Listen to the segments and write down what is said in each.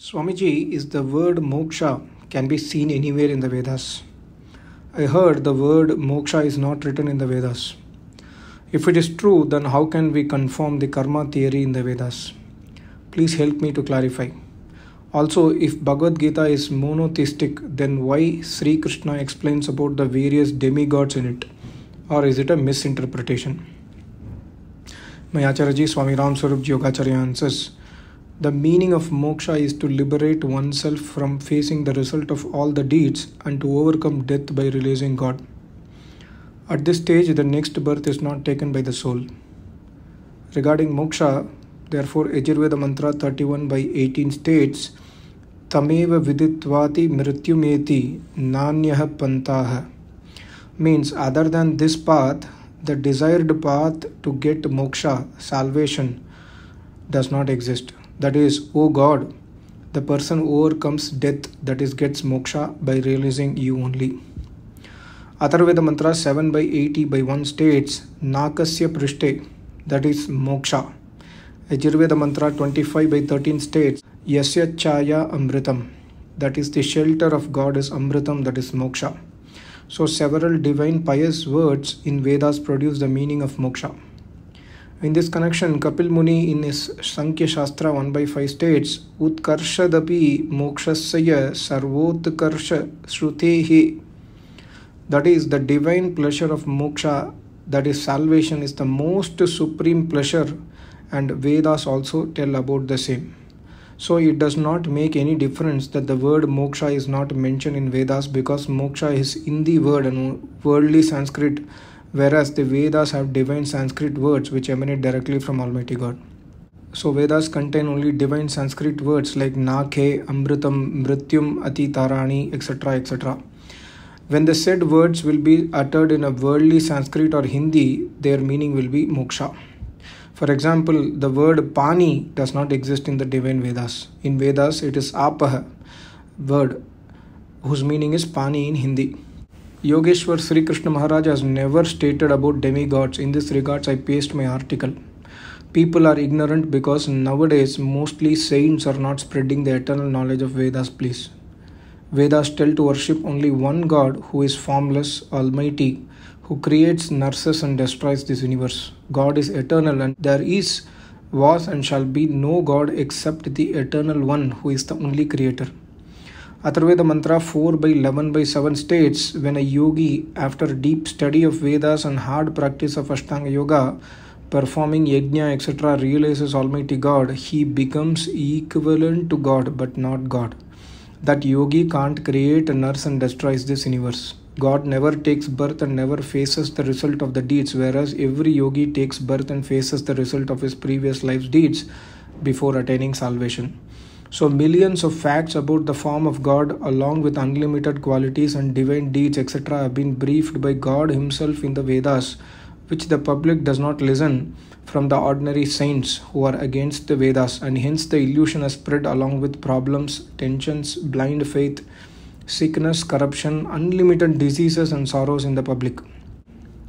Swamiji, is the word moksha can be seen anywhere in the Vedas? I heard the word moksha is not written in the Vedas. If it is true, then how can we confirm the karma theory in the Vedas? Please help me to clarify. Also, if Bhagavad Gita is monotheistic, then why Sri Krishna explains about the various demigods in it? Or is it a misinterpretation? My Acharya Swami Ram Swarup Yogacharya answers, the meaning of moksha is to liberate oneself from facing the result of all the deeds and to overcome death by releasing God. At this stage, the next birth is not taken by the soul. Regarding moksha, therefore, Yajurveda Mantra 31/18 states, Tameva viditvati mrityumeti nanyaha pantaha. Means, other than this path, the desired path to get moksha, salvation, does not exist. That is, O God, the person overcomes death, that is, gets moksha by realizing you only. Atharvaveda Mantra 7/80/1 states, Nakasya prishte, that is moksha. Yajurveda Mantra 25/13 states, Yasya chaya amritam, that is, the shelter of God is amritam, that is moksha. So several divine pious words in Vedas produce the meaning of moksha. In this connection, Kapil Muni in his Sankhya Shastra 1/5 states, Utkarshadapi mokshasya sarvotkarsha shrutehi. That is, the divine pleasure of moksha, that is salvation, is the most supreme pleasure, and Vedas also tell about the same. So it does not make any difference that the word moksha is not mentioned in Vedas, because moksha is Hindi word and worldly Sanskrit, whereas the Vedas have divine Sanskrit words which emanate directly from Almighty God. So Vedas contain only divine Sanskrit words like Nakhe, Amritam, Mrityum, Atitarani, etc. etc. When the said words will be uttered in a worldly Sanskrit or Hindi, their meaning will be moksha. For example, the word pani does not exist in the divine Vedas. In Vedas, it is apaha word whose meaning is pani in Hindi. Yogeshwar Sri Krishna Maharaj has never stated about demigods. In this regards, I paste my article. People are ignorant because nowadays mostly saints are not spreading the eternal knowledge of Vedas, please. Vedas tell to worship only one God who is formless, almighty, who creates, nurses and destroys this universe. God is eternal, and there is, was and shall be no God except the eternal one who is the only creator. Atharvaveda Mantra 4/11/7 states, when a yogi, after deep study of Vedas and hard practice of Ashtanga Yoga, performing yajna etc., realizes Almighty God, he becomes equivalent to God but not God. That yogi can't create, nurse and destroys this universe. God never takes birth and never faces the result of the deeds, whereas every yogi takes birth and faces the result of his previous life's deeds before attaining salvation. So millions of facts about the form of God along with unlimited qualities and divine deeds etc. have been briefed by God himself in the Vedas, which the public does not listen from the ordinary saints who are against the Vedas, and hence the illusion has spread along with problems, tensions, blind faith, sickness, corruption, unlimited diseases and sorrows in the public.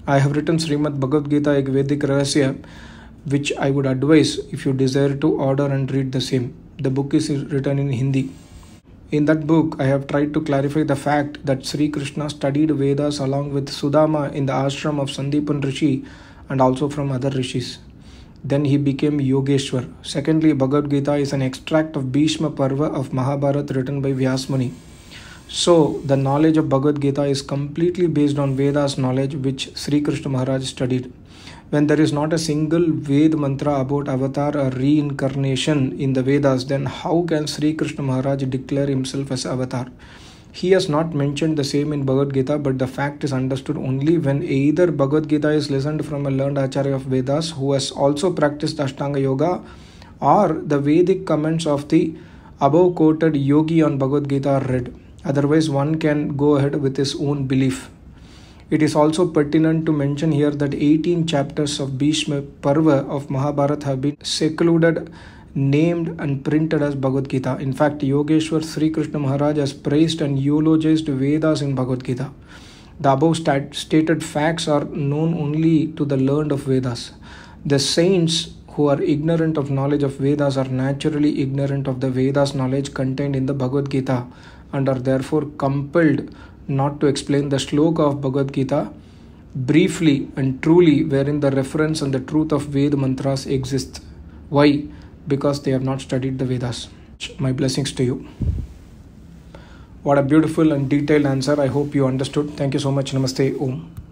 I have written Srimad Bhagavad Gita Ek Vedic Rahasya, which I would advise if you desire to order and read the same. The book is written in Hindi. In that book, I have tried to clarify the fact that Sri Krishna studied Vedas along with Sudama in the ashram of Sandipan Rishi and also from other rishis. Then he became Yogeshwar. Secondly, Bhagavad Gita is an extract of Bhishma Parva of Mahabharata written by Vyas Muni. So, the knowledge of Bhagavad Gita is completely based on Vedas knowledge which Sri Krishna Maharaj studied. When there is not a single Ved mantra about avatar or reincarnation in the Vedas, then how can Sri Krishna Maharaj declare himself as avatar? He has not mentioned the same in Bhagavad Gita, but the fact is understood only when either Bhagavad Gita is listened from a learned Acharya of Vedas who has also practiced Ashtanga Yoga, or the Vedic comments of the above quoted yogi on Bhagavad Gita are read. Otherwise, one can go ahead with his own belief. It is also pertinent to mention here that 18 chapters of Bhishma Parva of Mahabharata have been secluded, named and printed as Bhagavad Gita. In fact, Yogeshwar Sri Krishna Maharaj has praised and eulogized Vedas in Bhagavad Gita. The above stated facts are known only to the learned of Vedas. The saints who are ignorant of knowledge of Vedas are naturally ignorant of the Vedas knowledge contained in the Bhagavad Gita and are therefore compelled not to explain the shloka of Bhagavad Gita briefly and truly, wherein the reference and the truth of Ved mantras exists. Why? Because they have not studied the Vedas. My blessings to you. What a beautiful and detailed answer. I hope you understood. Thank you so much. Namaste. Om.